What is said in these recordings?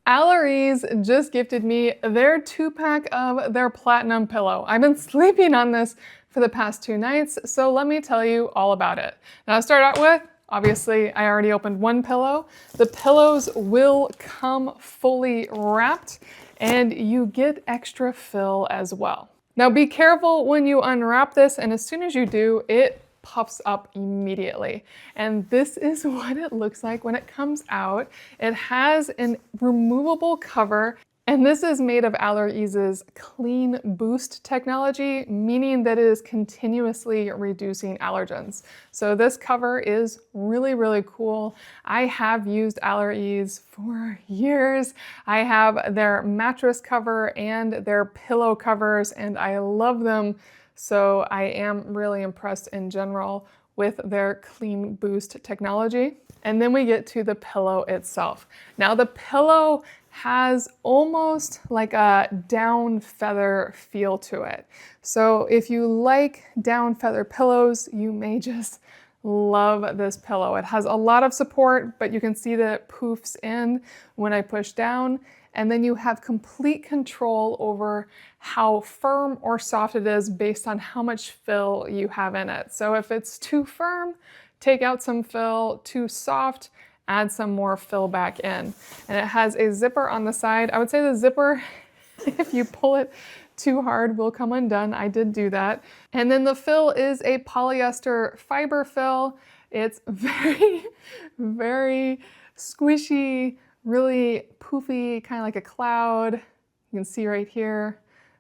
AllerEase just gifted me their 2-pack of their Platinum pillow. I've been sleeping on this for the past 2 nights, so let me tell you all about it. Now, to start out with, obviously, I already opened one pillow. The pillows will come fully wrapped, and you get extra fill as well. Now, be careful when you unwrap this, and as soon as you do, it puffs up immediately. And this is what it looks like when it comes out. It has a removable cover, and this is made of AllerEase's CleanBoost technology, meaning that it is continuously reducing allergens. So this cover is really, really cool. I have used AllerEase for years. I have their mattress cover and their pillow covers, and I love them. So I am really impressed in general with their CleanBoost technology. And then we get to the pillow itself. Now the pillow has almost like a down feather feel to it. So if you like down feather pillows, you may just love this pillow. It has a lot of support, but you can see that it poofs in when I push down. And then you have complete control over how firm or soft it is based on how much fill you have in it. So if it's too firm, take out some fill. Too soft, add some more fill back in. And it has a zipper on the side. I would say the zipper, if you pull it too hard, will come undone. I did do that. And then the fill is a polyester fiber fill. It's very, very squishy, really poofy, kind of like a cloud. You can see right here,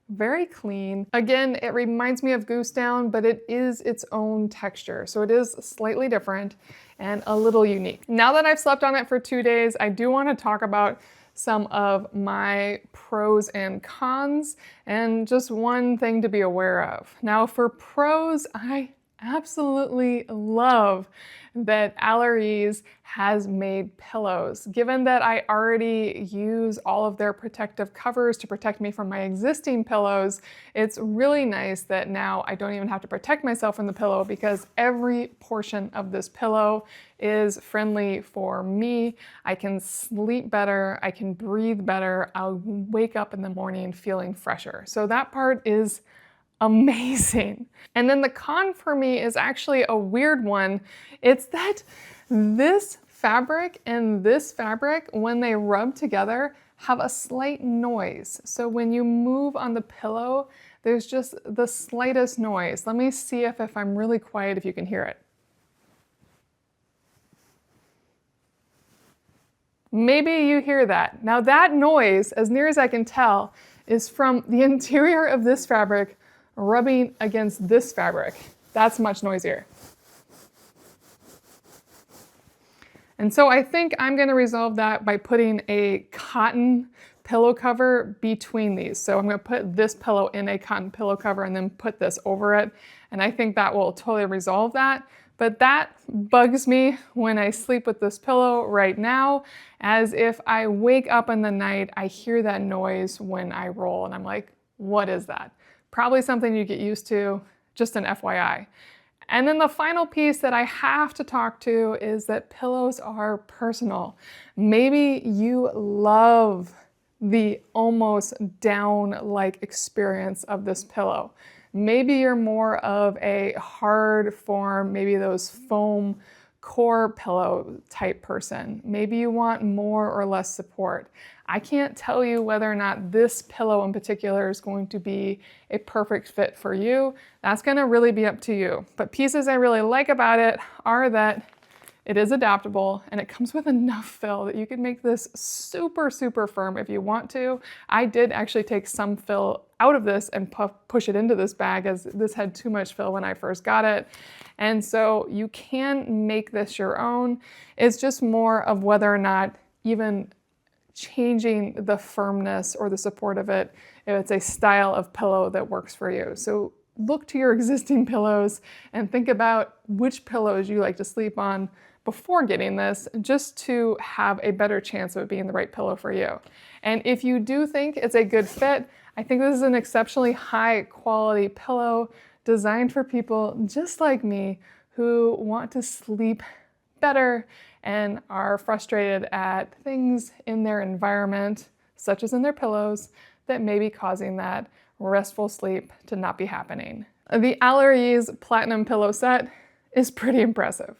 very clean. Again, it reminds me of Goose Down, but it is its own texture. So it is slightly different and a little unique. Now that I've slept on it for 2 days, I do want to talk about some of my pros and cons and just one thing to be aware of. Now for pros, I absolutely love that AllerEase has made pillows. Given that I already use all of their protective covers to protect me from my existing pillows, it's really nice that now I don't even have to protect myself from the pillow because every portion of this pillow is friendly for me. I can sleep better, I can breathe better, I'll wake up in the morning feeling fresher. So that part is amazing. And then the con for me is actually a weird one. It's that this fabric and this fabric, when they rub together, have a slight noise. So when you move on the pillow, there's just the slightest noise. Let me see if I'm really quiet, if you can hear it. Maybe you hear that. Now that noise, as near as I can tell, is from the interior of this fabric rubbing against this fabric. That's much noisier. And so I think I'm going to resolve that by putting a cotton pillow cover between these. So I'm going to put this pillow in a cotton pillow cover and then put this over it. And I think that will totally resolve that. But that bugs me when I sleep with this pillow right now, as if I wake up in the night, I hear that noise when I roll and I'm like, what is that? Probably something you get used to, just an FYI. And then the final piece that I have to talk to is that pillows are personal. Maybe you love the almost down-like experience of this pillow. Maybe you're more of a hard form, maybe those foam core pillow type person. Maybe you want more or less support. I can't tell you whether or not this pillow in particular is going to be a perfect fit for you. That's going to really be up to you. But pieces I really like about it are that it is adaptable and it comes with enough fill that you can make this super, super firm if you want to. I did actually take some fill out of this and push it into this bag, as this had too much fill when I first got it. And so you can make this your own. It's just more of whether or not even changing the firmness or the support of it, if it's a style of pillow that works for you. So look to your existing pillows and think about which pillows you like to sleep on before getting this, just to have a better chance of it being the right pillow for you. And if you do think it's a good fit, I think this is an exceptionally high quality pillow designed for people just like me who want to sleep better and are frustrated at things in their environment, such as in their pillows, that may be causing that restful sleep to not be happening. The AllerEase Platinum pillow set is pretty impressive.